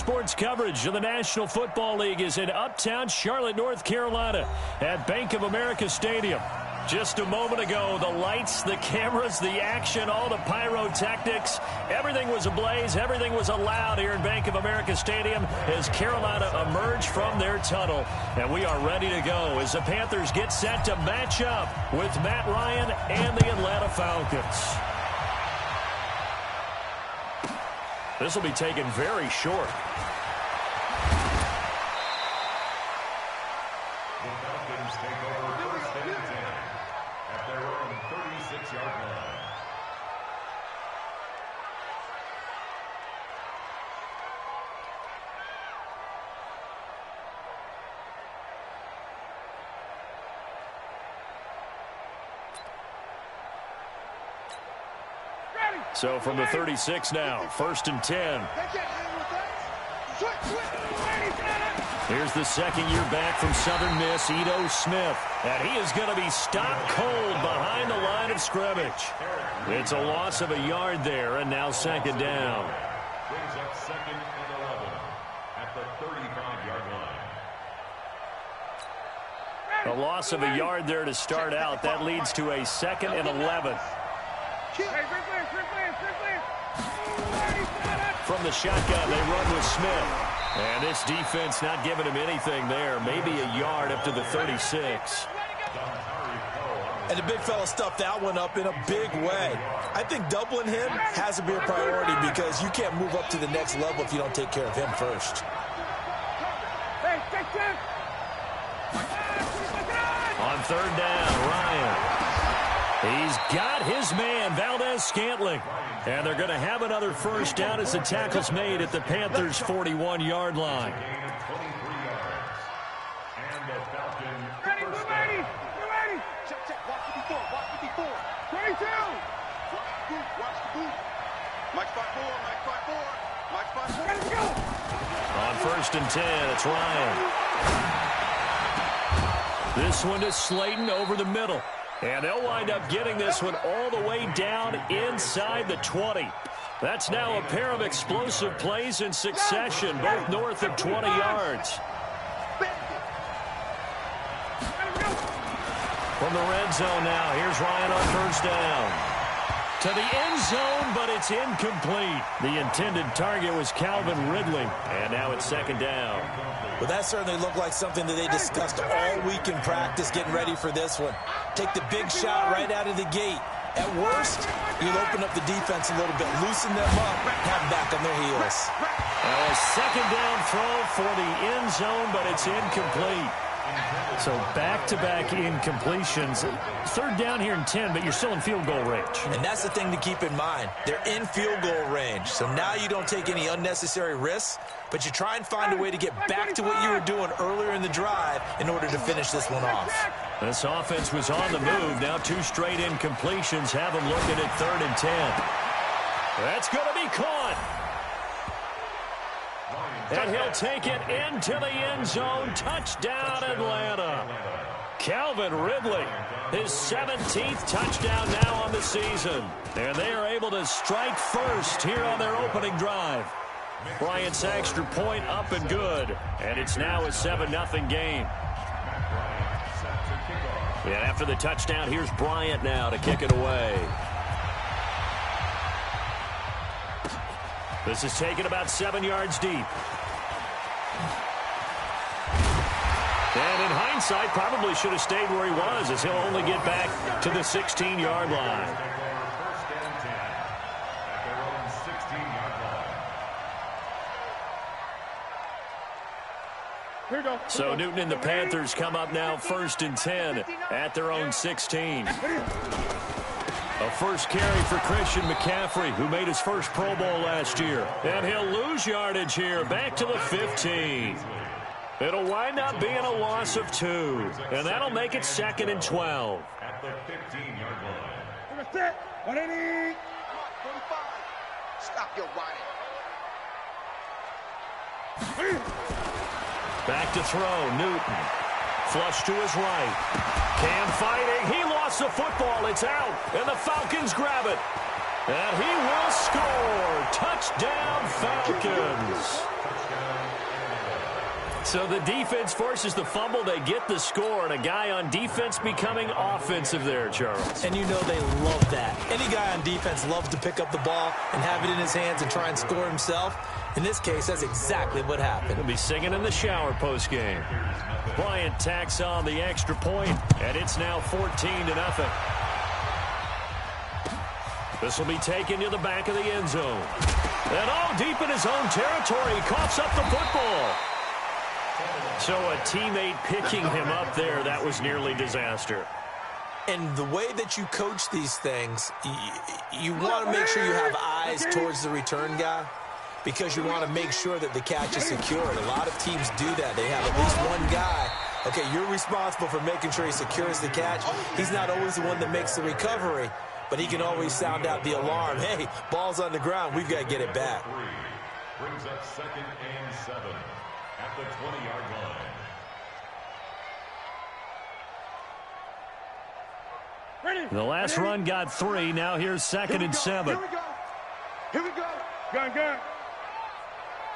sports coverage of the National Football League is in uptown Charlotte, North Carolina at Bank of America Stadium. Just a moment ago, the lights, the cameras, the action, all the pyrotechnics, everything was ablaze, everything was allowed here in Bank of America Stadium as Carolina emerged from their tunnel. And we are ready to go as the Panthers get set to match up with Matt Ryan and the Atlanta Falcons. This will be taken very short. The Falcons take over first and 10 at their own 36-yard line. So from the 36 now, first and 10. Here's the second year back from Southern Miss, Ito Smith. And he is going to be stopped cold behind the line of scrimmage. It's a loss of a yard there, and now second down. Brings up second and 11 at the 35-yard line. A loss of a yard there to start out. That leads to a second and 11. From the shotgun, they run with Smith. And this defense not giving him anything there. Maybe a yard up to the 36. And the big fella stuffed that one up in a big way. I think doubling him has to be a priority because you can't move up to the next level if you don't take care of him first. On third down, Ryan. He's got his man, Valdez-Scantling. And they're going to have another first down as the tackle's made at the Panthers' 41-yard line. And the Falcons Ready, first ready, down. ready. Check, watch 54, watch 54. 22. Watch the boot. Mike spot 4, Mike spot 4. Mike spot 4. Ready to go. On first and 10, it's Ryan. This one to Slayton over the middle. And they'll wind up getting this one all the way down inside the 20. That's now a pair of explosive plays in succession, both north of 20 yards. From the red zone now, here's Ryan on first down. To the end zone, but it's incomplete. The intended target was Calvin Ridley. And now it's second down. Well, that certainly looked like something that they discussed all week in practice getting ready for this one. Take the big shot right out of the gate. At worst, you'll open up the defense a little bit, loosen them up, have them back on their heels. A second down throw for the end zone, but it's incomplete. So back-to-back incompletions. Third down here in 10, but you're still in field goal range. And that's the thing to keep in mind. They're in field goal range. So now you don't take any unnecessary risks, but you try and find a way to get back to what you were doing earlier in the drive in order to finish this one off. This offense was on the move. Now two straight incompletions have them looking at third and 10. That's going to be caught. And he'll take it into the end zone. Touchdown, Atlanta. Calvin Ridley, his 17th touchdown now on the season. And they are able to strike first here on their opening drive. Bryant's extra point up and good. And it's now a 7-0 game. And after the touchdown, here's Bryant now to kick it away. This is taken about 7 yards deep. And in hindsight, probably should have stayed where he was, as he'll only get back to the 16-yard line. So Newton and the Panthers come up now first and 10 at their own 16. A first carry for Christian McCaffrey, who made his first Pro Bowl last year. And he'll lose yardage here, back to the 15. It'll wind up being a loss of 2. And that'll make it second and 12. At the 15-yard line. Set. 180. 45. Stop your riding. Back to throw, Newton. Flush to his right. Cam fighting. He lost the football. It's out. And the Falcons grab it. And he will score. Touchdown, Falcons. So the defense forces the fumble. They get the score, and a guy on defense becoming offensive there, Charles. And you know they love that. Any guy on defense loves to pick up the ball and have it in his hands and try and score himself. In this case, that's exactly what happened. He'll be singing in the shower postgame. Bryant tacks on the extra point, and it's now 14-0. This will be taken to the back of the end zone. And deep in his own territory, he coughs up the football. So a teammate picking him up there, that was nearly disaster. And the way that you coach these things, you want to make sure you have eyes towards the return guy because you want to make sure that the catch is secured. A lot of teams do that. They have at least one guy. Okay, you're responsible for making sure he secures the catch. He's not always the one that makes the recovery, but he can always sound out the alarm. Hey, ball's on the ground. We've got to get it back. Brings up 2nd and 7 at the 20-yard line. The last run got 3. Now here's 2nd and 7. Here we go. Here we go. Gun.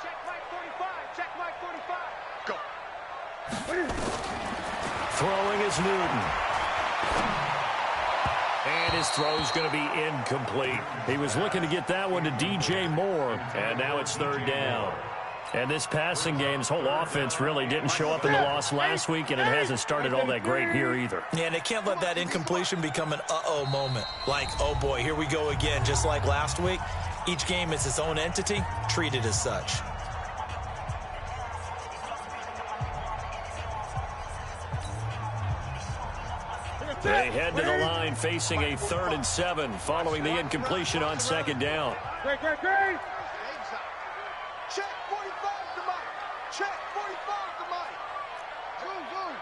Check Mike 45. Check Mike 45. Go. Throwing is Newton. And his throw's going to be incomplete. He was looking to get that one to DJ Moore, and now it's 3rd down. And this passing game's whole offense really didn't show up in the loss last week, and it hasn't started all that great here either. Yeah, and they can't let that incompletion become an uh-oh moment. Like, oh boy, here we go again, just like last week. Each game is its own entity, treated as such. They head to the line facing a 3rd and 7 following the incompletion on 2nd down. Great. Check 45 to Mike. Check 45 to Mike. Zoom.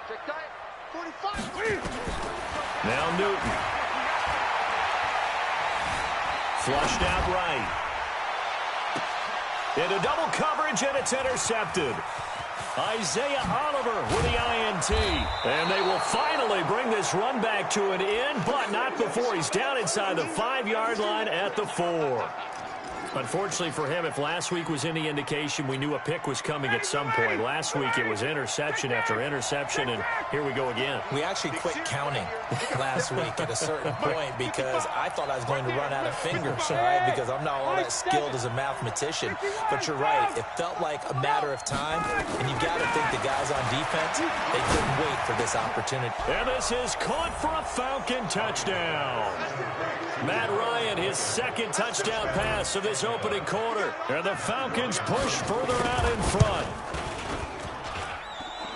Check that. 45. Now Newton. Flushed out right. Into double coverage, and it's intercepted. Isaiah Oliver with the INT. And they will finally bring this run back to an end, but not before he's down inside the 5-yard line at the 4. Unfortunately for him, if last week was any indication, we knew a pick was coming at some point. Last week it was interception after interception, and here we go again. We actually quit counting last week at a certain point because I thought I was going to run out of fingers, right? Because I'm not all that skilled as a mathematician. But you're right. It felt like a matter of time, and you got to think the guys on defense, they couldn't wait for this opportunity. And this is caught for a Falcon touchdown. Matt Ryan, his 2nd touchdown pass of this opening quarter. And the Falcons push further out in front.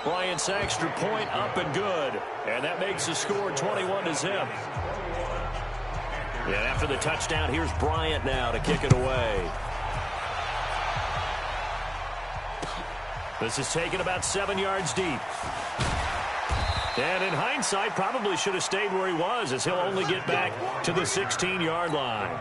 Bryant's extra point up and good. And that makes the score 21-0. And after the touchdown, here's Bryant now to kick it away. This is taken about 7 yards deep. And in hindsight, probably should have stayed where he was, as he'll only get back to the 16-yard line.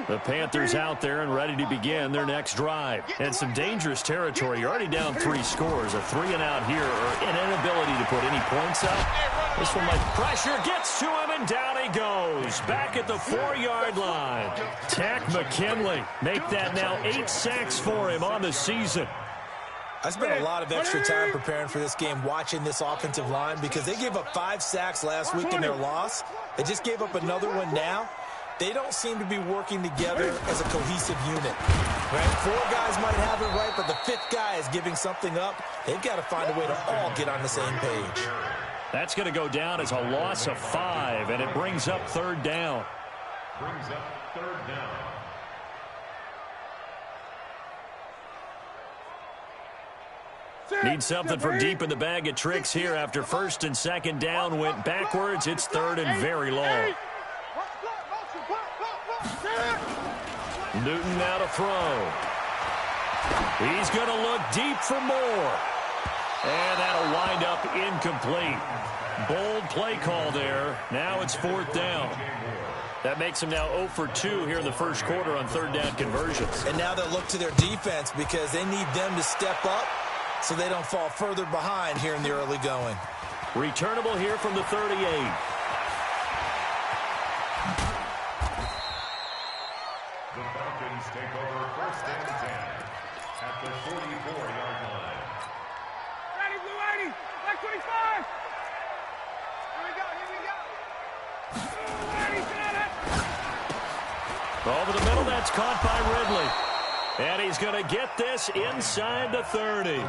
The Panthers out there and ready to begin their next drive. And some dangerous territory. You're already down 3 scores. A 3-and-out here, or an inability to put any points up. This one might pressure, gets to him, and down he goes. Back at the 4-yard line. Tack McKinley make that now 8 sacks for him on the season. I spent a lot of extra time preparing for this game, watching this offensive line, because they gave up 5 sacks last week in their loss. They just gave up another one now. They don't seem to be working together as a cohesive unit. Right? 4 guys might have it right, but the 5th guy is giving something up. They've got to find a way to all get on the same page. That's going to go down as a loss of 5, and it brings up 3rd down. Brings up 3rd down. Need something from deep in the bag of tricks here after 1st and 2nd down went backwards. It's 3rd and very long. Newton now to throw. He's going to look deep for more. And that'll wind up incomplete. Bold play call there. Now it's 4th down. That makes them now 0 for 2 here in the first quarter on 3rd down conversions. And now they'll look to their defense because they need them to step up so they don't fall further behind here in the early going. Returnable here from the 38. take over first and 10 at the 44-yard line. Ready, Blue 80, like 25. Here we go, here we go. Blue 80, got it. Over the middle, that's caught by Ridley. And he's going to get this inside the 30.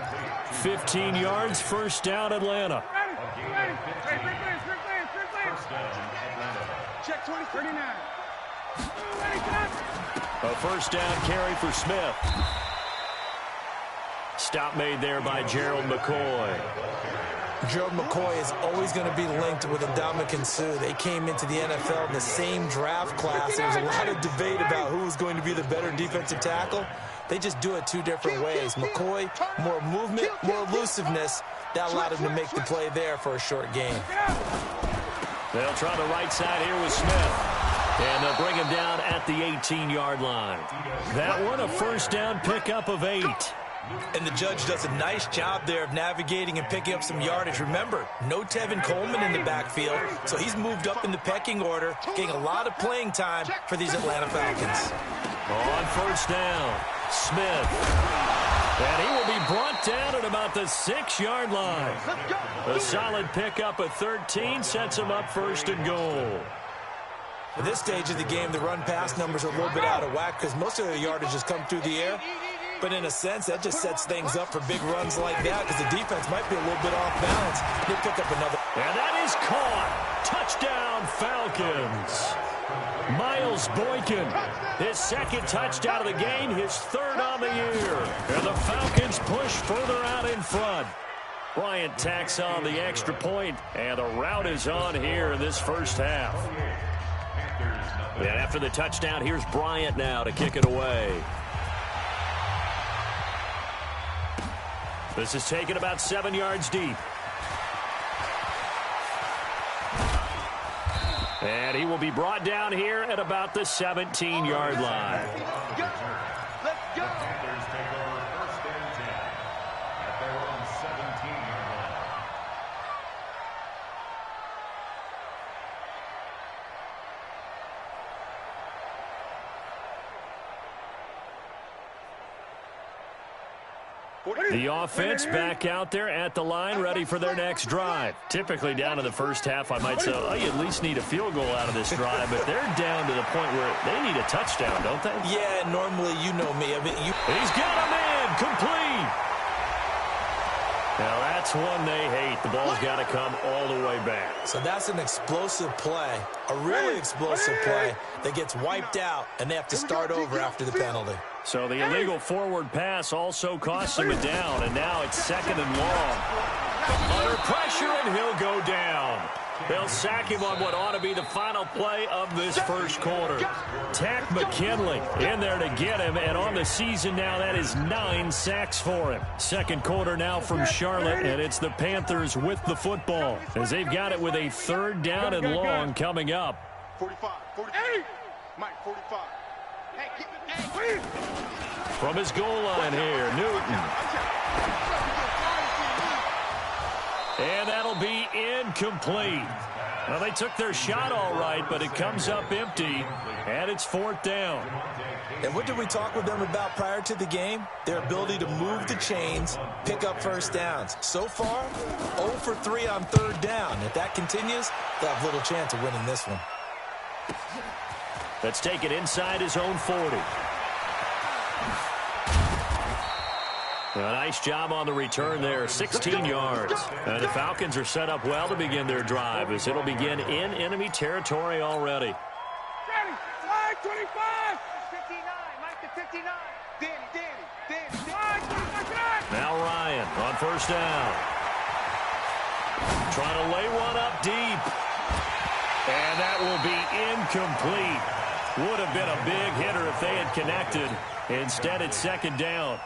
15 yards, first down, Atlanta. Ready. Hey, free clearance. Check 20, 39. Ready, cut. A first down carry for Smith. Stop made there by Gerald McCoy. Gerald McCoy is always going to be linked with Ndamukong Suh. They came into the NFL in the same draft class. There was a lot of debate about who was going to be the better defensive tackle. They just do it two different ways. McCoy, more movement, more elusiveness. That allowed him to make the play there for a short gain. They'll try the right side here with Smith. And they'll bring him down at the 18-yard line. That one, a first down pickup of 8. And the judge does a nice job there of navigating and picking up some yardage. Remember, no Tevin Coleman in the backfield, so he's moved up in the pecking order, getting a lot of playing time for these Atlanta Falcons. On first down, Smith. And he will be brought down at about the 6-yard line. A solid pickup of 13 sets him up first and goal. At this stage of the game, the run-pass numbers are a little bit out of whack because most of their yardage has come through the air. But in a sense, that just sets things up for big runs like that because the defense might be a little bit off balance. They pick up another. And that is caught. Touchdown, Falcons. Miles Boykin, his second touchdown of the game, his third on the year. And the Falcons push further out in front. Bryant tacks on the extra point, and the rout is on here in this first half. And after the touchdown, here's Bryant now to kick it away. This is taken about 7 yards deep. And he will be brought down here at about the 17-yard line. Let's go. Panthers take over first and 10 at their own 17-yard line. The offense back out there at the line, ready for their next drive. Typically down in the first half, I might say, oh, you at least need a field goal out of this drive, but they're down to the point where they need a touchdown, don't they? Yeah, normally, you know me. I mean, He's got a man, complete. Now that's one they hate. The ball's got to come all the way back. So that's an explosive play, a really explosive play that gets wiped out, and they have to start over after the penalty. So the illegal forward pass also costs him a down, and now it's second and long. Under pressure, and he'll go down. They'll sack him on what ought to be the final play of this first quarter. Tack McKinley in there to get him, and on the season now, that is 9 sacks for him. Second quarter now from Charlotte, and it's the Panthers with the football as they've got it with a third down and long coming up. 45, 48. Mike, 45. Hey, keep it. From his goal line here, Newton. And that'll be incomplete. Well, they took their shot all right, but it comes up empty, and it's fourth down. And what did we talk with them about prior to the game? Their ability to move the chains, pick up first downs. So far, 0 for 3 on third down. If that continues, they'll have little chance of winning this one. Let's take it inside his own 40. A nice job on the return there, 16 yards. And the Falcons are set up well to begin their drive as it'll begin in enemy territory already. Ready, flag 25. 59, Mike to 59. Danny. Now Ryan on first down. Trying to lay one up deep. And that will be incomplete. Would have been a big hitter if they had connected. Instead, it's second down.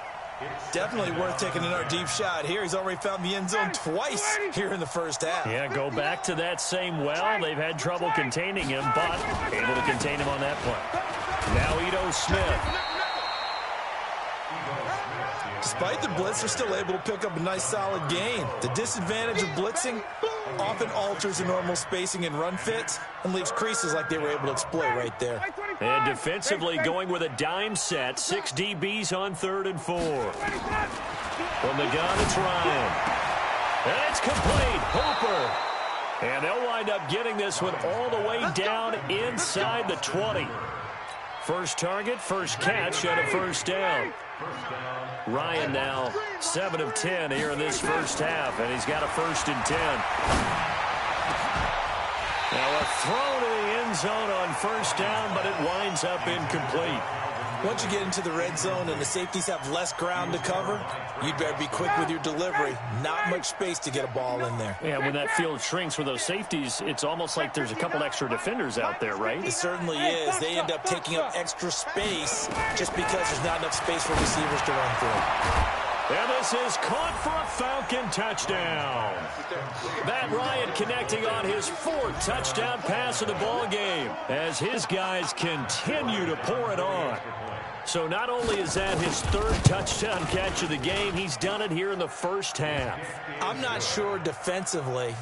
Definitely worth taking another deep shot here. He's already found the end zone twice here in the first half. Yeah, go back to that same well. They've had trouble containing him, but able to contain him on that play. Now Ito Smith. Despite the blitz, they're still able to pick up a nice solid gain. The disadvantage of blitzing often alters the normal spacing and run fits and leaves creases like they were able to exploit right there. And defensively going with a dime set. 6 DBs on 3rd and 4. From the gun, it's Ryan. And it's complete. Hooper. And they'll wind up getting this one all the way down inside the 20. First target, first catch, and a first down. Ryan now 7 of 10 here in this first half, and he's got a 1st and 10. Now a throw to the end zone on 1st down, but it winds up incomplete. Once you get into the red zone and the safeties have less ground to cover, you'd better be quick with your delivery. Not much space to get a ball in there. Yeah, when that field shrinks with those safeties, it's almost like there's a couple extra defenders out there, right? It certainly is. They end up taking up extra space just because there's not enough space for receivers to run through. And this is caught for a Falcon touchdown. Matt Ryan connecting on his 4th touchdown pass of the ball game as his guys continue to pour it on. So not only is that his 3rd touchdown catch of the game, he's done it here in the first half. I'm not sure defensively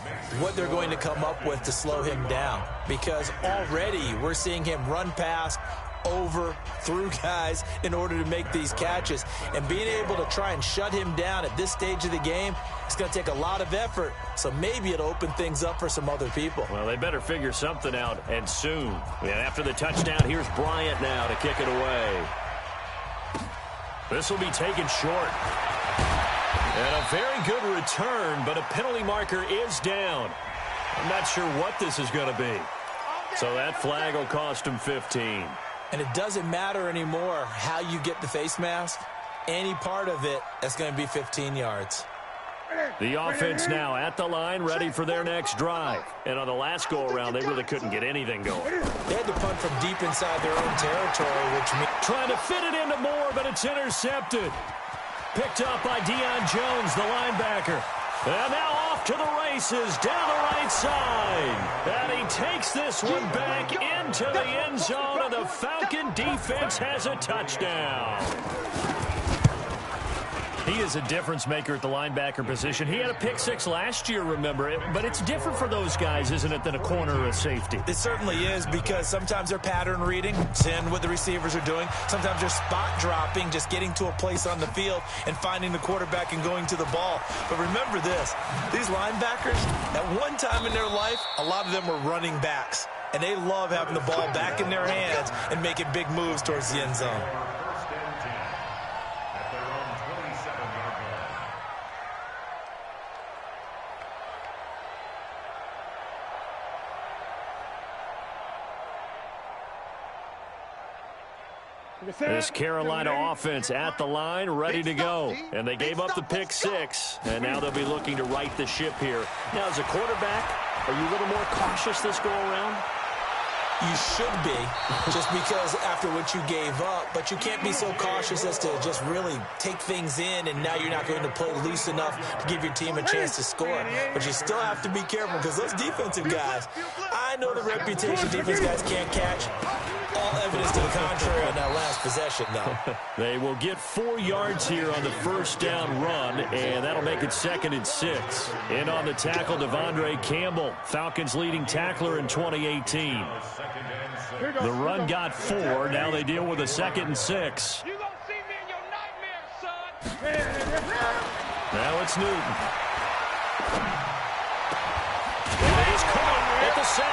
what they're going to come up with to slow him down, because already we're seeing him run past, over, through guys in order to make these catches. And being able to try and shut him down at this stage of the game, it's going to take a lot of effort. So maybe it'll open things up for some other people. Well, they better figure something out, and soon. And after the touchdown, here's Bryant now to kick it away. This will be taken short. And a very good return, but a penalty marker is down. I'm not sure what this is going to be. So that flag will cost him 15. And it doesn't matter anymore how you get the face mask. Any part of it, that's going to be 15 yards. The offense now at the line, ready for their next drive. And on the last go-around, they really couldn't get anything going. They had to punt from deep inside their own territory, which means... Trying to fit it into Moore, but it's intercepted. Picked up by Deion Jones, the linebacker. And now off to the races, down the right side. And he takes this one back into the end zone, and the Falcon defense has a touchdown. He is a difference maker at the linebacker position. He had a pick 6 last year, remember it, but it's different for those guys, isn't it, than a corner or a safety? It certainly is, because sometimes they're pattern reading, seeing what the receivers are doing. Sometimes they're spot dropping, just getting to a place on the field and finding the quarterback and going to the ball. But remember this, these linebackers, at one time in their life, a lot of them were running backs, and they love having the ball back in their hands and making big moves towards the end zone. This Carolina offense at the line, ready to go. And they gave up the pick 6, and now they'll be looking to right the ship here. Now, as a quarterback, are you a little more cautious this go-around? You should be, just because after what you gave up, but you can't be so cautious as to just really take things in, and now you're not going to play loose enough to give your team a chance to score. But you still have to be careful, because those defensive guys, I know the reputation defense guys can't catch. All evidence to the contrary on that last possession, though. They will get 4 yards here on the first down run, and that'll make it 2nd and 6. In on the tackle, Devondre Campbell, Falcons' leading tackler in 2018. The run got 4. Now they deal with a 2nd and 6. You gonna see me in your nightmares, son. Now it's Newton. And it is caught at the 7.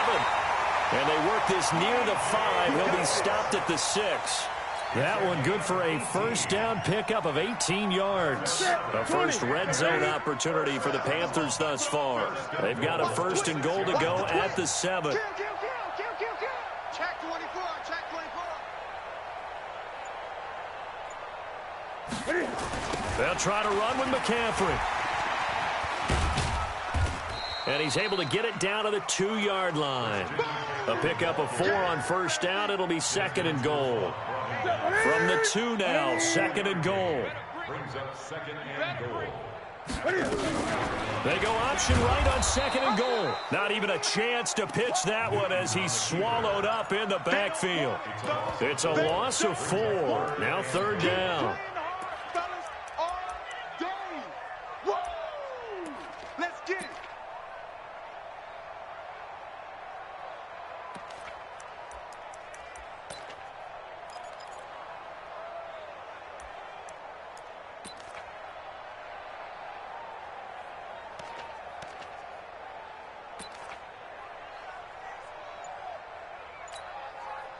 And they work this near the 5. He'll be stopped at the 6. That one good for a first down pickup of 18 yards. A first red zone opportunity for the Panthers thus far. They've got a 1st and goal to go at the 7. Check 24, check 24. They'll try to run with McCaffrey. And he's able to get it down to the 2-yard line. A pickup of 4 on first down. It'll be 2nd and goal. From the 2 now, 2nd and goal. Brings up 2nd and goal. They go option right on 2nd and goal. Not even a chance to pitch that one as he's swallowed up in the backfield. It's a loss of 4. Now 3rd down. Let's get it.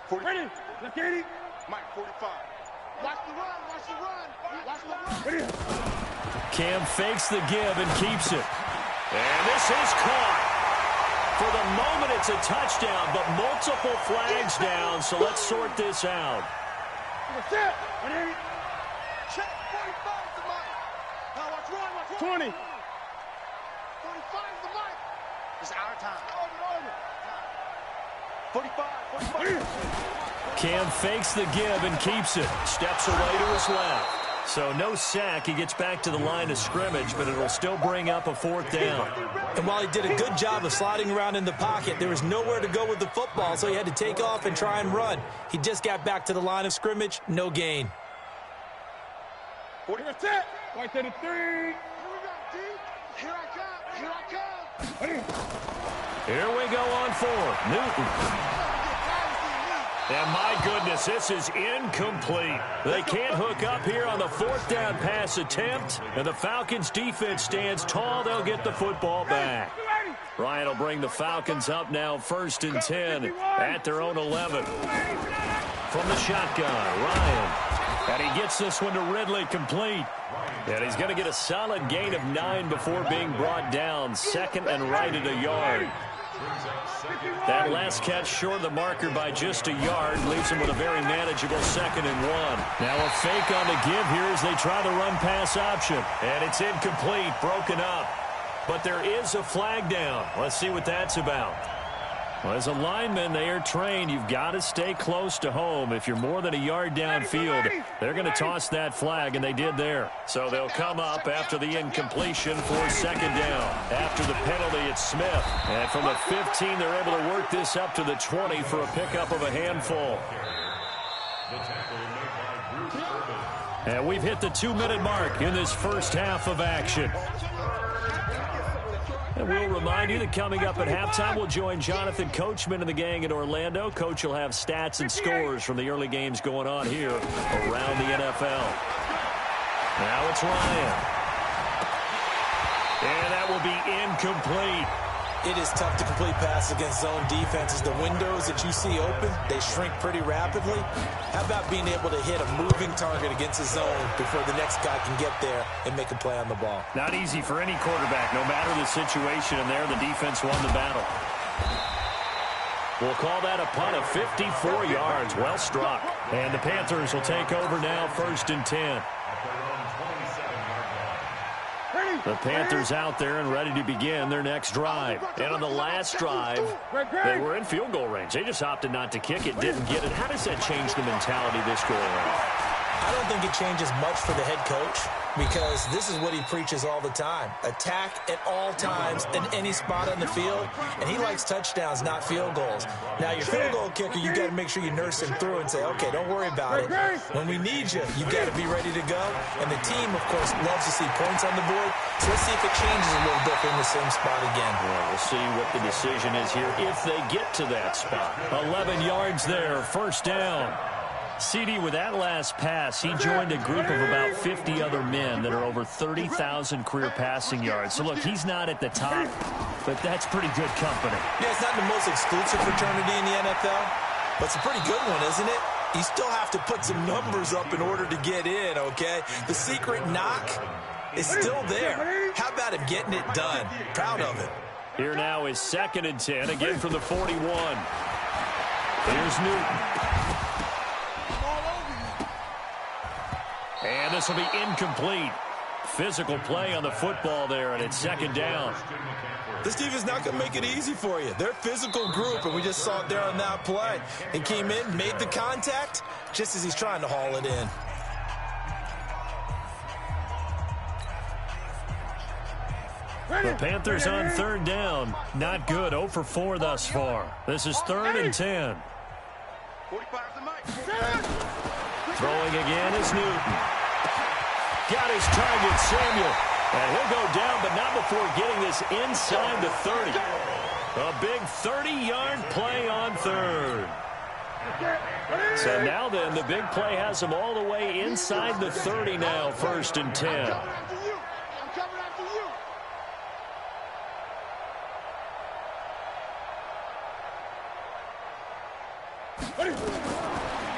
Ready. Left 80. Mike, 45. Watch the run. Watch the run. Watch the run. Ready. Cam fakes the give and keeps it. And this is caught. For the moment, it's a touchdown, but multiple flags down, so let's sort this out. That's it. Ready. Check. 45 is the mic. Now watch run. Watch run. 20. 45 is the mic. It's our time. 45. 45. Cam fakes the give and keeps it. Steps away to his left. So no sack. He gets back to the line of scrimmage, but it'll still bring up a fourth down. And while he did a good job of sliding around in the pocket, there was nowhere to go with the football, so he had to take off and try and run. He just got back to the line of scrimmage. No gain. 40. That's it. Right to the 3. Here we go, D. Here I come. Here I come. Here we go on 4. Newton. And my goodness, this is incomplete. They can't hook up here on the fourth down pass attempt. And the Falcons defense stands tall. They'll get the football back. Ryan will bring the Falcons up now 1st and 10 at their own 11. From the shotgun, Ryan. And he gets this one to Ridley complete. And he's going to get a solid gain of 9 before being brought down. 2nd and right at a yard. That last catch short of the marker by just a yard leaves him with a very manageable 2nd and 1. Now a fake on the give here as they try the run-pass option. And it's incomplete, broken up. But there is a flag down. Let's see what that's about. Well, as a lineman, they are trained. You've got to stay close to home. If you're more than a yard downfield, they're going to toss that flag, and they did there. So they'll come up after the incompletion for 2nd down. After the penalty, it's Smith. And from the 15, they're able to work this up to the 20 for a pickup of a handful. And we've hit the 2-minute mark in this first half of action. And we'll remind you that coming up at halftime, we'll join Jonathan Coachman and the gang in Orlando. Coach will have stats and scores from the early games going on here around the NFL. Now it's Ryan. And that will be incomplete. It is tough to complete passes against zone defenses. The windows that you see open, they shrink pretty rapidly. How about being able to hit a moving target against a zone before the next guy can get there and make a play on the ball? Not easy for any quarterback, no matter the situation, and there the defense won the battle. We'll call that a punt of 54 yards. Well struck. And the Panthers will take over now 1st and 10. The Panthers out there and ready to begin their next drive. And on the last drive, they were in field goal range. They just opted not to kick it, didn't get it. How does that change the mentality this go around? I don't think it changes much for the head coach because this is what he preaches all the time. Attack at all times in any spot on the field, and he likes touchdowns, not field goals. Now, your field goal kicker, you got to make sure you nurse him through and say, okay, don't worry about it. When we need you, you got to be ready to go. And the team, of course, loves to see points on the board. So let's see if it changes a little bit in the same spot again. Well, we'll see what the decision is here if they get to that spot. 11 yards there, 1st down. CD, with that last pass, he joined a group of about 50 other men that are over 30,000 career passing yards. So, look, he's not at the top, but that's pretty good company. Yeah, it's not the most exclusive fraternity in the NFL, but it's a pretty good one, isn't it? You still have to put some numbers up in order to get in, okay? The secret knock is still there. How about him getting it done? Proud of it. Here now is 2nd and 10, again from the 41. Here's Newton. And this will be incomplete. Physical play on the football there, and it's 2nd down. This defense not going to make it easy for you. They're a physical group, and we just saw it there on that play. He came in, made the contact, just as he's trying to haul it in. The Panthers on 3rd down. Not good. 0 for 4 thus far. This is 3rd and 10. 45 the mic. Throwing again is Newton. Got his target, Samuel. And he'll go down, but not before getting this inside the 30. A big 30-yard play on 3rd. So now then, the big play has him all the way inside the 30 now, 1st and 10.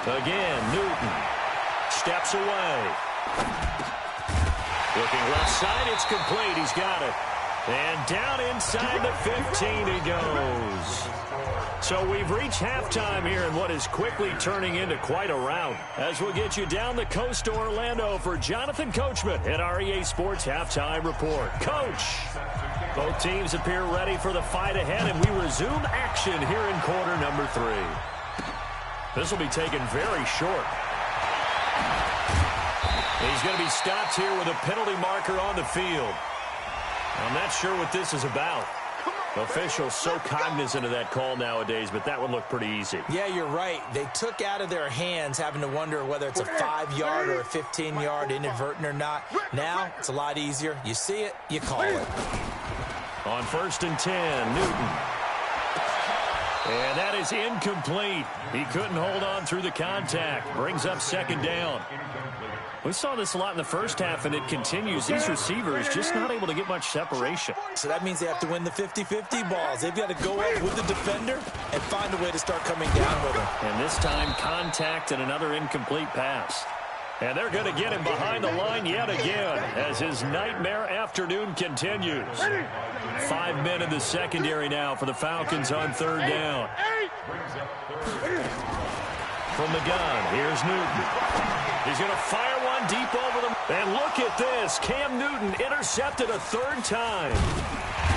Again, Newton steps away. Looking left side, it's complete. He's got it. And down inside the 15 he goes. So we've reached halftime here in what is quickly turning into quite a rout. As we'll get you down the coast to Orlando for Jonathan Coachman at our EA Sports Halftime Report. Coach, both teams appear ready for the fight ahead, and we resume action here in quarter number 3. This will be taken very short. He's going to be stopped here with a penalty marker on the field. I'm not sure what this is about. Officials so cognizant of that call nowadays, but that would look pretty easy. Yeah, you're right. They took out of their hands having to wonder whether it's a 5-yard or a 15-yard inadvertent or not. Now, it's a lot easier. You see it, you call it. On 1st and 10, Newton. And that is incomplete. He couldn't hold on through the contact. Brings up 2nd down. We saw this a lot in the first half, and it continues. These receivers just not able to get much separation. So that means they have to win the 50-50 balls. They've got to go up with the defender and find a way to start coming down with him. And this time, contact and another incomplete pass. And they're going to get him behind the line yet again as his nightmare afternoon continues. 5 men in the secondary now for the Falcons on 3rd down. From the gun, here's Newton. He's going to fire one deep over them. And look at this. Cam Newton intercepted a 3rd time.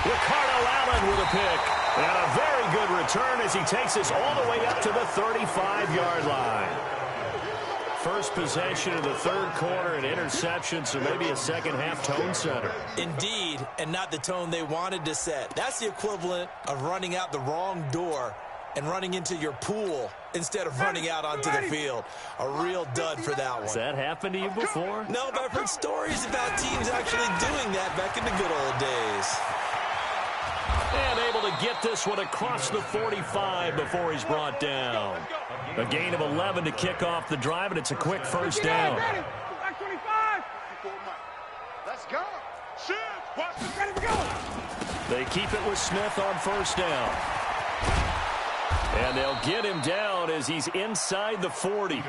Ricardo Allen with a pick. And a very good return as he takes us all the way up to the 35-yard line. First possession of the 3rd quarter, an interception, so maybe a second-half tone setter. Indeed, and not the tone they wanted to set. That's the equivalent of running out the wrong door and running into your pool instead of running out onto the field. A real dud for that one. Has that happened to you before? No, but I've heard stories about teams actually doing that back in the good old days. And able to get this one across the 45 before he's brought down. A gain of 11 to kick off the drive, and it's a quick 1st down. Let's go. Shoot. Ready to go. They keep it with Smith on 1st down. And they'll get him down as he's inside the 40.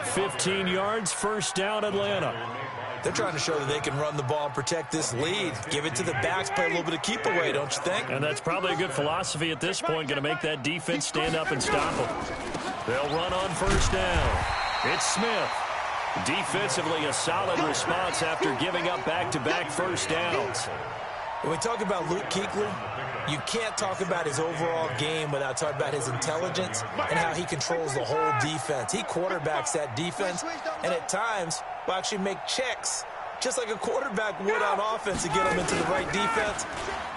15 yards, 1st down, Atlanta. They're trying to show that they can run the ball and protect this lead. Give it to the backs, play a little bit of keep away, don't you think? And that's probably a good philosophy at this point, going to make that defense stand up and stop them. They'll run on 1st down. It's Smith. Defensively, a solid response after giving up back-to-back 1st downs. When we talk about Luke Kuechly, you can't talk about his overall game without talking about his intelligence and how he controls the whole defense. He quarterbacks that defense, and at times will actually make checks, just like a quarterback would on offense to get them into the right defense.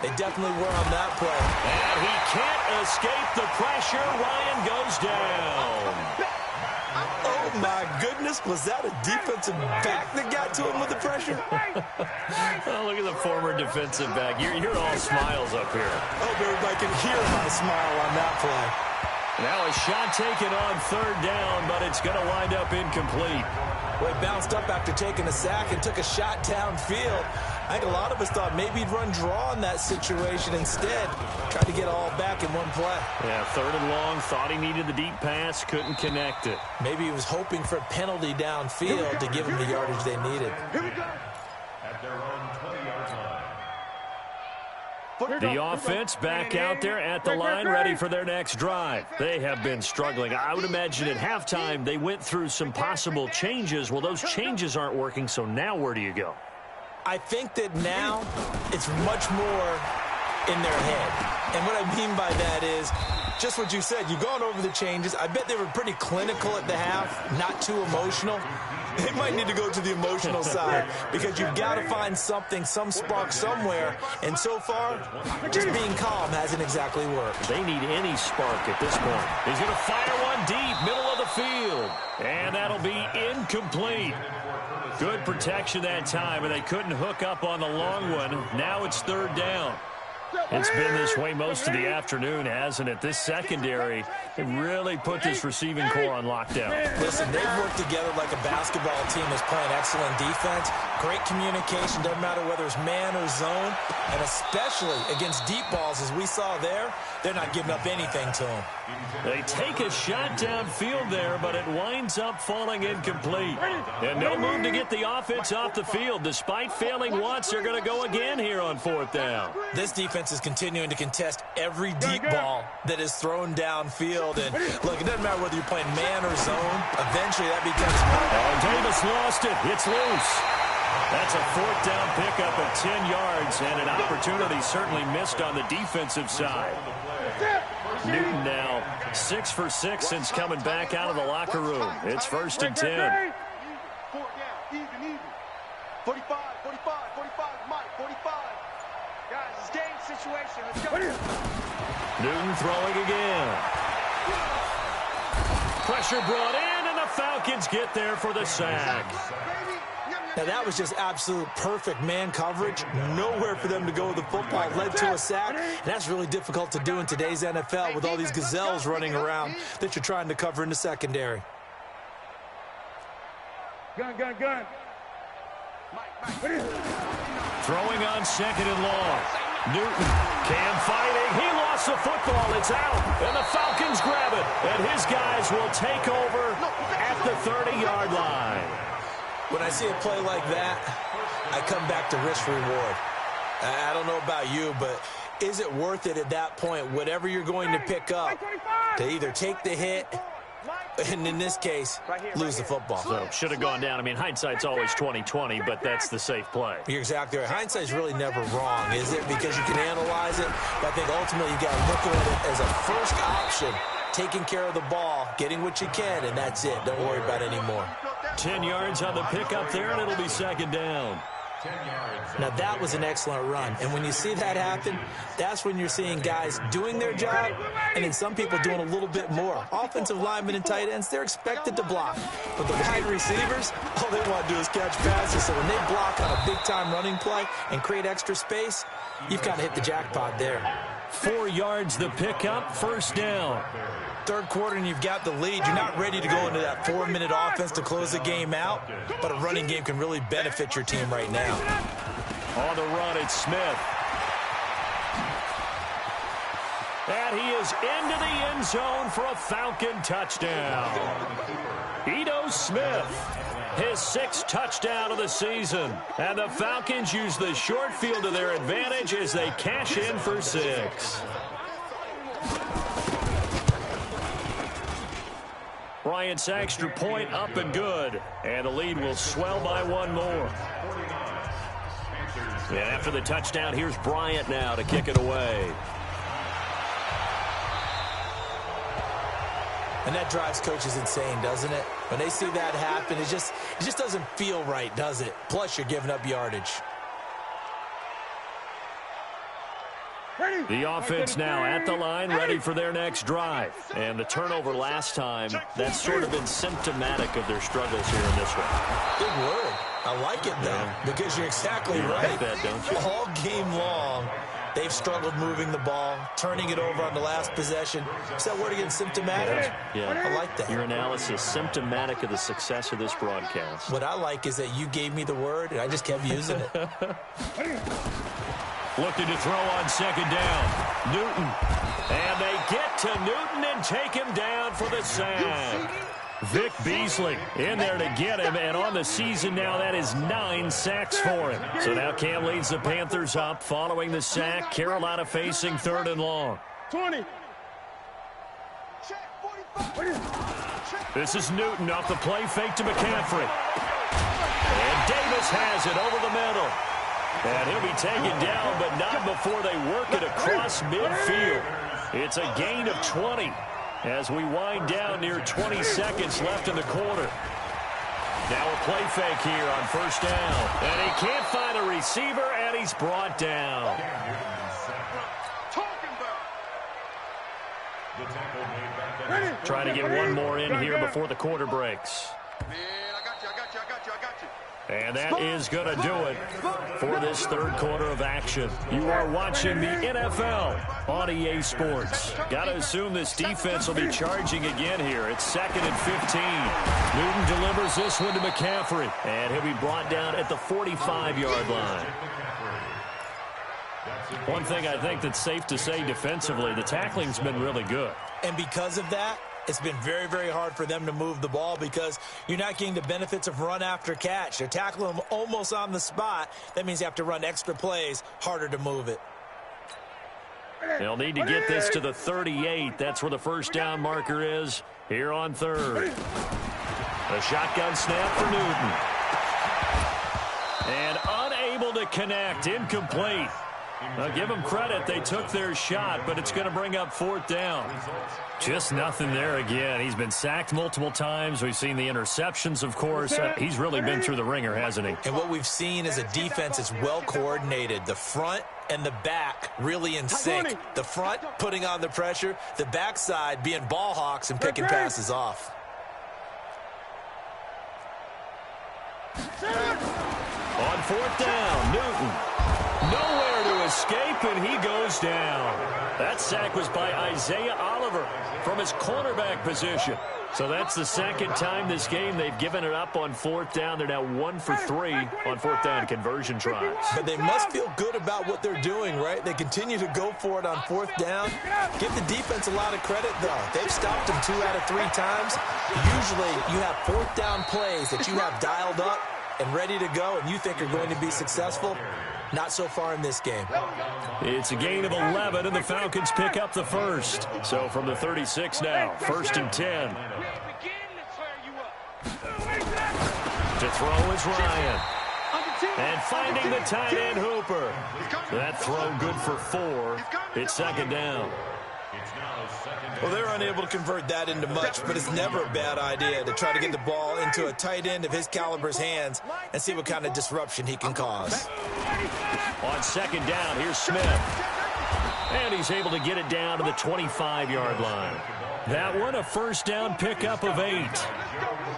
They definitely were on that play. And he can't escape the pressure. Ryan goes down. Oh, my goodness. Was that a defensive back that got to him with the pressure? Oh, look at the former defensive back. You're all smiles up here. I hope everybody can hear my smile on that play. Now a shot taken on 3rd down, but it's going to wind up incomplete. Well, he bounced up after taking a sack and took a shot downfield. I think a lot of us thought maybe he'd run draw in that situation instead. Tried to get all back in one play. Yeah, 3rd and long, thought he needed the deep pass, couldn't connect it. Maybe he was hoping for a penalty downfield to give him the yardage they needed. At their own 20-yard line. The offense back out there at the line, ready for their next drive. They have been struggling. I would imagine at halftime they went through some possible changes. Well, those changes aren't working, so now where do you go? I think that now it's much more in their head. And what I mean by that is just what you said. You've gone over the changes. I bet they were pretty clinical at the half, not too emotional. They might need to go to the emotional side because you've got to find something, some spark somewhere. And so far, just being calm hasn't exactly worked. They need any spark at this point. He's going to fire one deep, middle of the field. And that'll be incomplete. Good protection that time, and they couldn't hook up on the long one. Now it's 3rd down. It's been this way most of the afternoon, hasn't it? This secondary really put this receiving core on lockdown. Listen, they've worked together like a basketball team that's playing excellent defense. Great communication, doesn't matter whether it's man or zone. And especially against deep balls, as we saw there, they're not giving up anything to them. They take a shot downfield there, but it winds up falling incomplete. And no move to get the offense off the field. Despite failing once, they're going to go again here on 4th down. This defense is continuing to contest every deep ball that is thrown downfield. And look, it doesn't matter whether you're playing man or zone. Eventually, that becomes... Oh, Davis lost it. It's loose. That's a 4th down pickup of 10 yards, and an opportunity certainly missed on the defensive side. Newton now 6 for 6 since coming back out of the locker room. It's 1st and 10. 4 down, even. 45, Mike, 45. Guys, it's game situation. Let's go. Newton throwing again. Pressure brought in, and the Falcons get there for the sack. Now, that was just absolute perfect man coverage. Nowhere for them to go with the football. Led to a sack. And that's really difficult to do in today's NFL with all these gazelles running around that you're trying to cover in the secondary. Gun. Throwing on 2nd and long. Newton, Cam fighting. He lost the football. It's out. And the Falcons grab it. And his guys will take over at the 30-yard line. When I see a play like that, I come back to risk-reward. I don't know about you, but is it worth it at that point, whatever you're going to pick up, to either take the hit, and in this case, lose the football? So should have gone down. I mean, hindsight's always 20/20, but that's the safe play. You're exactly right. Hindsight's really never wrong, is it? Because you can analyze it, but I think ultimately you got to look at it as a first option, taking care of the ball, getting what you can, and that's it. Don't worry about it anymore. 10 yards on the pickup there, and it'll be 2nd down. Now, that was an excellent run. And when you see that happen, that's when you're seeing guys doing their job and then some people doing a little bit more. Offensive linemen and tight ends, they're expected to block. But the wide receivers, all they want to do is catch passes. So when they block on a big-time running play and create extra space, you've got to hit the jackpot there. 4 yards the pickup, 1st down. 3rd quarter and you've got the lead. You're not ready to go into that 4-minute offense to close the game out, but a running game can really benefit your team right now. On the run, it's Smith. And he is into the end zone for a Falcon touchdown. Ito Smith, his 6th touchdown of the season. And the Falcons use the short field to their advantage as they cash in for 6. Bryant's extra point up and good. And the lead will swell by 1 more. And after the touchdown, here's Bryant now to kick it away. And that drives coaches insane, doesn't it? When they see that happen, it just doesn't feel right, does it? Plus, you're giving up yardage. The offense now at the line, ready for their next drive. And the turnover last time, that's sort of been symptomatic of their struggles here in this one. Good word. I like it, though, because you're exactly right. Like that, don't you? All game long, they've struggled moving the ball, turning it over on the last possession. Is that word again, symptomatic? Yeah. I like that. Your analysis, symptomatic of the success of this broadcast. What I like is that you gave me the word, and I just kept using it. Looking to throw on 2nd down. Newton. And they get to Newton and take him down for the sack. Vic Beasley in there to get him, and on the season now, that is 9 sacks for him. So now Cam leads the Panthers up following the sack. Carolina facing 3rd and long. 20. This is Newton off the play fake to McCaffrey. And Davis has it over the middle. And he'll be taken down, but not before they work it across midfield. It's a gain of 20 as we wind down near 20 seconds left in the quarter. Now a play fake here on 1st down. And he can't find a receiver, and he's brought down. Trying to get one more in here before the quarter breaks. Man, I got you. And that is going to do it for this third quarter of action. You are watching the NFL on EA Sports. Got to assume this defense will be charging again here. It's 2nd and 15. Newton delivers this one to McCaffrey. And he'll be brought down at the 45-yard line. One thing I think that's safe to say defensively, the tackling's been really good. And because of that, it's been very, very hard for them to move the ball because you're not getting the benefits of run after catch. They're tackling them almost on the spot. That means you have to run extra plays, harder to move it. They'll need to get this to the 38. That's where the first down marker is here on third. A shotgun snap for Newton. And unable to connect, incomplete. Now, give them credit. They took their shot, but it's going to bring up 4th down. Just nothing there again. He's been sacked multiple times. We've seen the interceptions, of course. He's really been through the ringer, hasn't he? And what we've seen is a defense that's well coordinated. The front and the back really in sync. The front putting on the pressure. The backside being ball hawks and picking passes off. On 4th down, Newton. Nowhere to escape, and he goes down. That sack was by Isaiah Oliver from his cornerback position. So that's the second time this game they've given it up on 4th down. They're now 1 for 3 on 4th down conversion tries. But they must feel good about what they're doing, right? They continue to go for it on 4th down. Give the defense a lot of credit, though. They've stopped them 2 out of 3 times. Usually you have 4th down plays that you have dialed up and ready to go and you think are going to be successful. Not so far in this game. It's a gain of 11, and the Falcons pick up the first. So from the 36 now, 1st and 10. To throw is Ryan. And finding the tight end Hooper. That throw good for 4. It's 2nd down. Well, they're unable to convert that into much, but it's never a bad idea to try to get the ball into a tight end of his caliber's hands and see what kind of disruption he can cause. On 2nd down, here's Smith. And he's able to get it down to the 25-yard line. That one, a first down pickup of 8.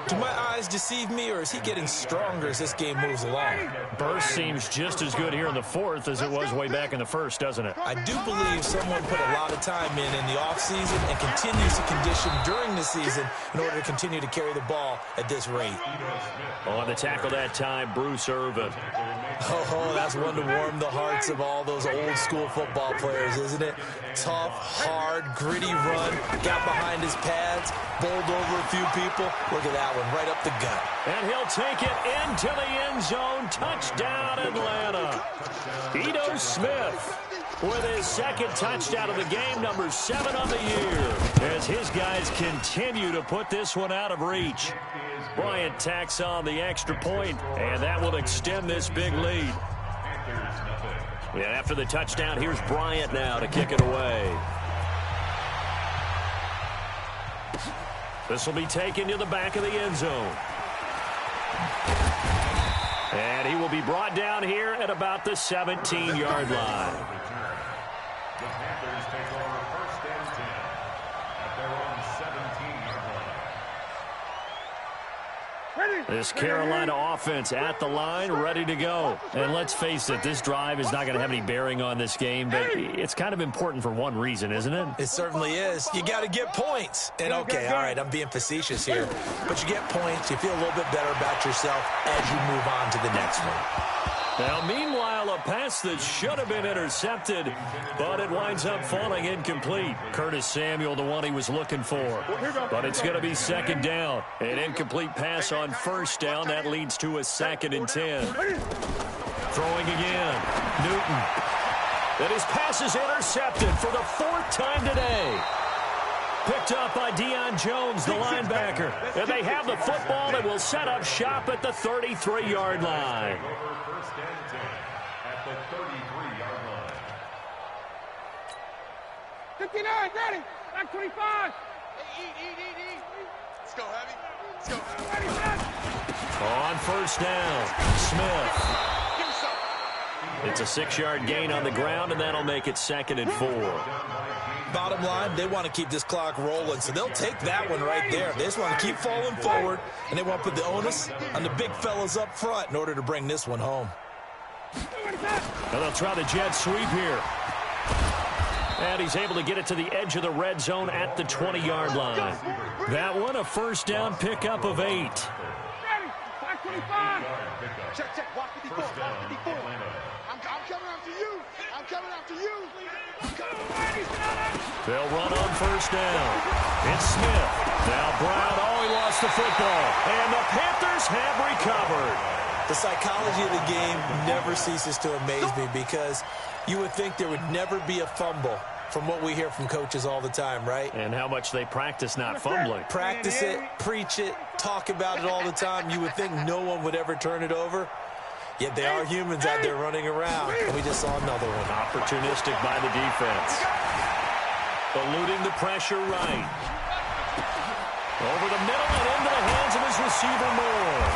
Do my eyes deceive me, or is he getting stronger as this game moves along? Burst seems just as good here in the 4th as it was way back in the 1st, doesn't it? I do believe someone put a lot of time in the offseason and continues to condition during the season in order to continue to carry the ball at this rate. On the tackle that time, Bruce Irvin. Oh, that's one to warm the hearts of all those old-school football players, isn't it? Tough, hard, gritty run, got behind his pads, bowled over a few people. Look at that one, right up the gut. And he'll take it into the end zone. Touchdown, Atlanta. Ito Smith with his 2nd touchdown of the game, number 7 on the year, as his guys continue to put this one out of reach. Bryant tacks on the extra point, and that will extend this big lead. And after the touchdown, here's Bryant now to kick it away. This will be taken to the back of the end zone. And he will be brought down here at about the 17-yard line. The Panthers take over 1st and 10 at their own 17-yard line. This Carolina offense at the line, ready to go. And let's face it, this drive is not going to have any bearing on this game, but it's kind of important for one reason, isn't it? It certainly is. You got to get points. And okay, all right, I'm being facetious here, but you get points, you feel a little bit better about yourself as you move on to the next one. Now, meanwhile, a pass that should have been intercepted, but it winds up falling incomplete. Curtis Samuel, the one he was looking for. But it's going to be 2nd down. An incomplete pass on 1st down. That leads to a 2nd and 10. Throwing again. Newton. And his pass is intercepted for the 4th time today. Picked up by Deion Jones, the linebacker. And they have the football that will set up shop at the 33-yard line. 1st and 10 at the 33-yard line. 59, ready. Back 25. Eat. Let's go, Heavy. Let's go. Ready, set. On 1st down, Smith. It's a 6-yard gain on the ground, and that'll make it 2nd and 4. bottom line, they want to keep this clock rolling, so they'll take that one right there. They just want to keep falling forward, and they want to put the onus on the big fellas up front in order to bring this one home. Well, they'll try the jet sweep here. And he's able to get it to the edge of the red zone at the 20-yard line. That one, a first down pickup of 8. Check, check. Watch 54. Watch 54. I'm coming after you. I'm coming after you. They'll run on first down. It's Smith. Now Brown. Oh, he lost the football. And the Panthers have recovered. The psychology of the game never ceases to amaze me because you would think there would never be a fumble from what we hear from coaches all the time, right? And how much they practice not fumbling. Practice it, preach it, talk about it all the time. You would think no one would ever turn it over. Yet they are humans out there running around, and we just saw another one. Opportunistic by the defense. Eluding the pressure right. Over the middle and into the hands of his receiver Moore.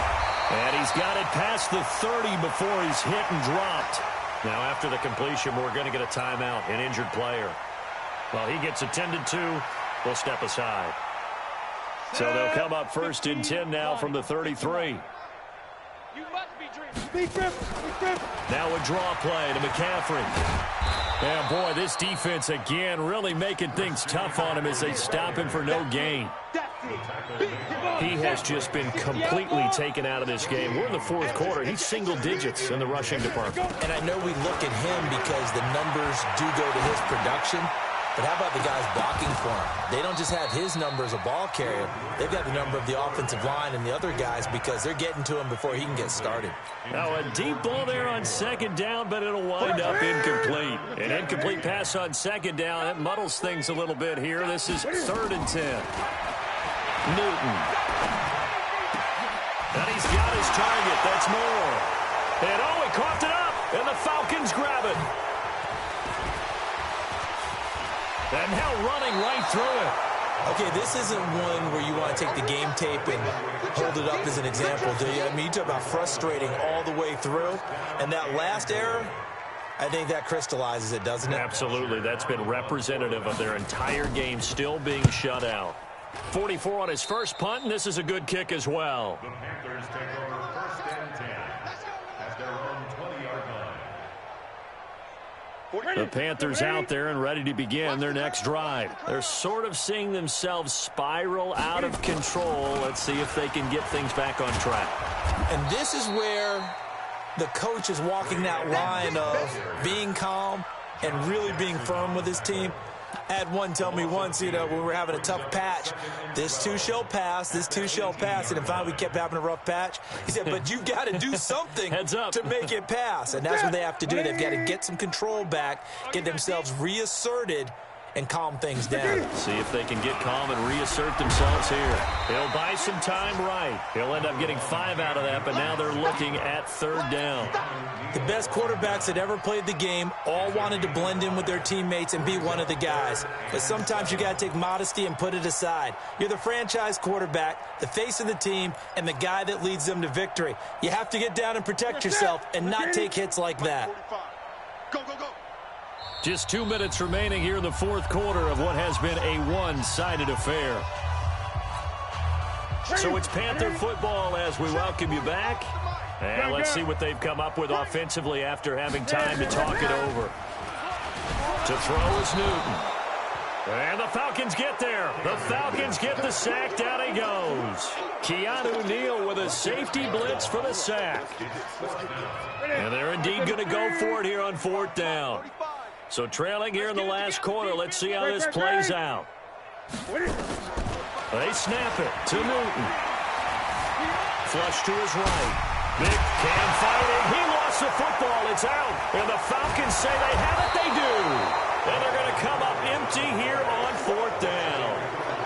And he's got it past the 30 before he's hit and dropped. Now after the completion, we're going to get a timeout, an injured player. Well, he gets attended to. We'll step aside. So they'll come up first and 10 now from the 33. You must be dreaming. Now a draw play to McCaffrey. And boy, this defense again really making things tough on him as they stop him for no gain. He has just been completely taken out of this game. We're in the fourth quarter. He's single digits in the rushing department. And I know we look at him because the numbers do go to his production. But how about the guys blocking for him? They don't just have his number as a ball carrier. They've got the number of the offensive line and the other guys because they're getting to him before he can get started. Now a deep ball there on second down, but it'll wind up incomplete. An incomplete pass on second down. That muddles things a little bit here. This is 3rd and 10. Newton. And he's got his target. That's Moore. And oh, he coughed it up. And the Falcons grab it. And now running right through it. Okay, this isn't one where you want to take the game tape and hold it up as an example, do you? I mean, you talk about frustrating all the way through. And that last error, I think that crystallizes it, doesn't it? Absolutely. That's been representative of their entire game still being shut out. 44 on his first punt, and this is a good kick as well. The Panthers take over 1st and 10 at their own 20-yard line. The Panthers out there and ready to begin their next drive. They're sort of seeing themselves spiral out of control. Let's see if they can get things back on track. And this is where the coach is walking that line of being calm and really being firm with his team. I had one tell me once, you know, when we were having a tough patch, this too shall pass, this too shall pass. And finally we kept having a rough patch. He said, but you've got to do something to make it pass. And that's what they have to do. They've got to get some control back, get themselves reasserted, and calm things down. See if they can get calm and reassert themselves here. He'll buy some time right. He'll end up getting 5 out of that, but now they're looking at 3rd down. The best quarterbacks that ever played the game all wanted to blend in with their teammates and be one of the guys. But sometimes you got to take modesty and put it aside. You're the franchise quarterback, the face of the team, and the guy that leads them to victory. You have to get down and protect yourself and not take hits like that. Go, go, go. Just 2 minutes remaining here in the fourth quarter of what has been a one-sided affair. So it's Panther football as we welcome you back. And let's see what they've come up with offensively after having time to talk it over. To throw is Newton. And the Falcons get there. The Falcons get the sack. Down he goes. Keanu Neal with a safety blitz for the sack. And they're indeed going to go for it here on 4th down. So trailing here in the last quarter. Let's see how this plays out. They snap it to Newton. Flush to his right. Big Cam fighting. He lost the football. It's out. And the Falcons say they have it. They do. And they're going to come up empty here on 4th down.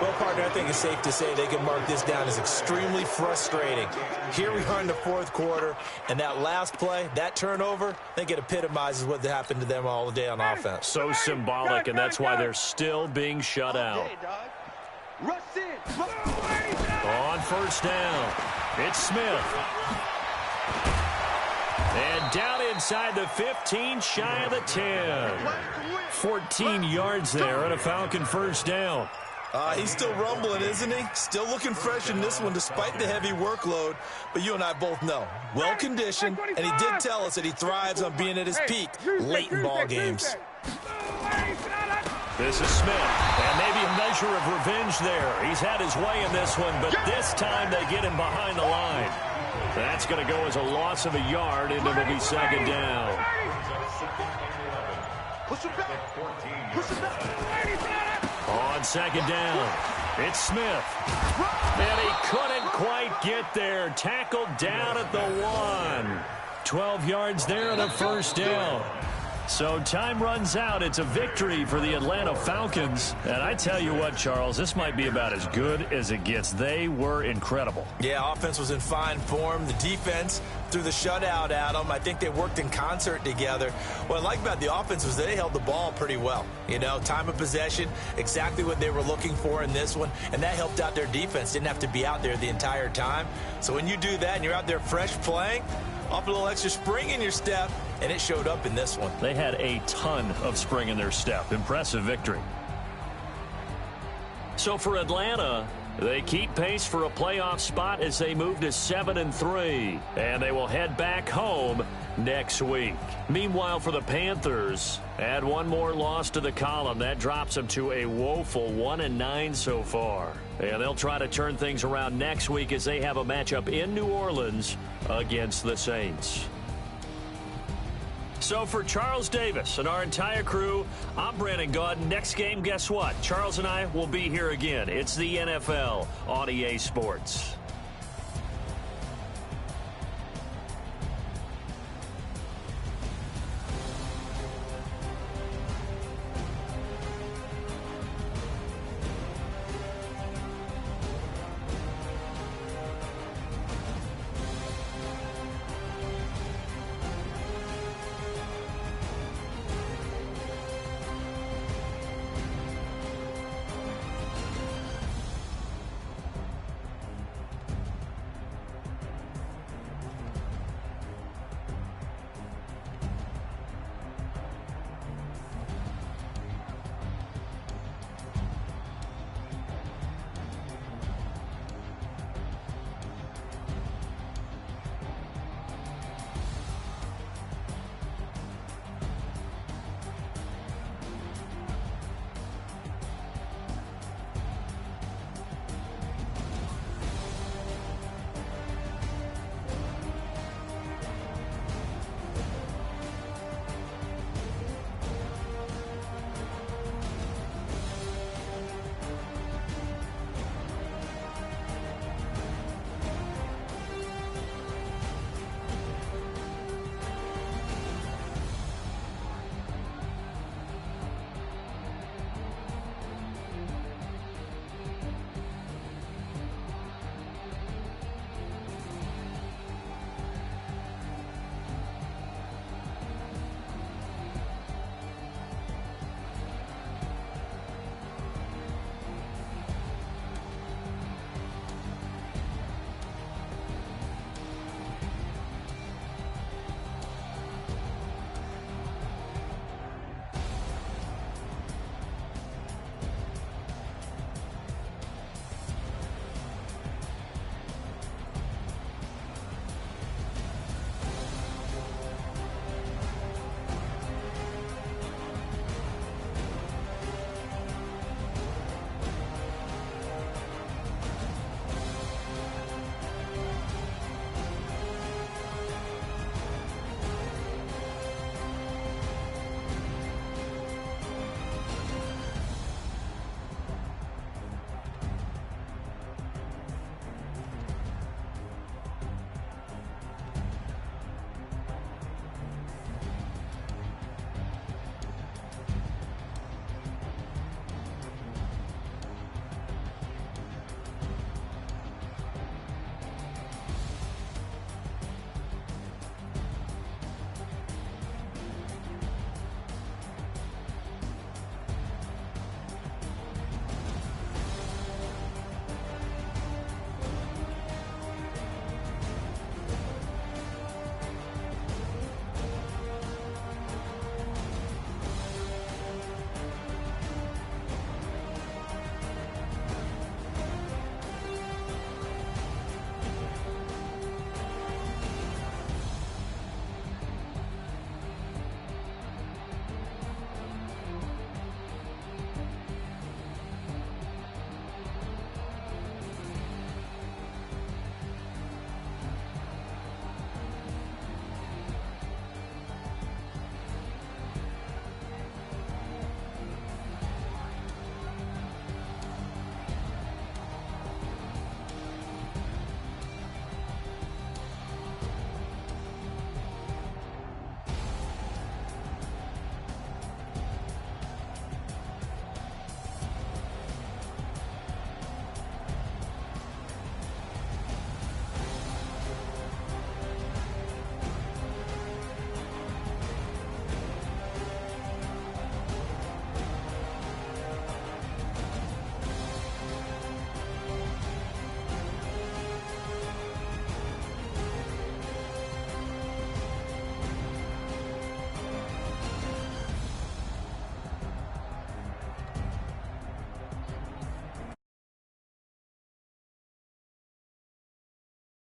Well, partner, I think it's safe to say they can mark this down as extremely frustrating. Here we are in the fourth quarter, and that last play, that turnover, I think it epitomizes what happened to them all day on offense. So symbolic, and that's why they're still being shut out. On 1st down, it's Smith. And down inside the 15, shy of the 10. 14 yards there on a Falcon first down. He's still rumbling, isn't he? Still looking fresh in this one despite the heavy workload. But you and I both know, well-conditioned, and he did tell us that he thrives on being at his peak late in ball games. This is Smith, and maybe a measure of revenge there. He's had his way in this one, but this time they get him behind the line. That's going to go as a loss of a yard, and it'll be second down. Push him back. Push him back. On second down, it's Smith. And he couldn't quite get there. Tackled down at the 1. 12 yards there on a first down. So time runs out. It's a victory for the Atlanta Falcons. And I tell you what, Charles, this might be about as good as it gets. They were incredible. Yeah, offense was in fine form. The defense threw the shutout at them. I think they worked in concert together. What I like about the offense was they held the ball pretty well. You know, time of possession, exactly what they were looking for in this one. And that helped out their defense. Didn't have to be out there the entire time. So when you do that and you're out there fresh playing, off a little extra spring in your step, and it showed up in this one. They had a ton of spring in their step. Impressive victory. So for Atlanta, they keep pace for a playoff spot as they move to 7-3, and they will head back home next week. Meanwhile, for the Panthers, add one more loss to the column. That drops them to a woeful 1-9 so far. And they'll try to turn things around next week as they have a matchup in New Orleans against the Saints. So for Charles Davis and our entire crew, I'm Brandon Gaudin. Next game, guess what? Charles and I will be here again. It's the NFL on EA Sports.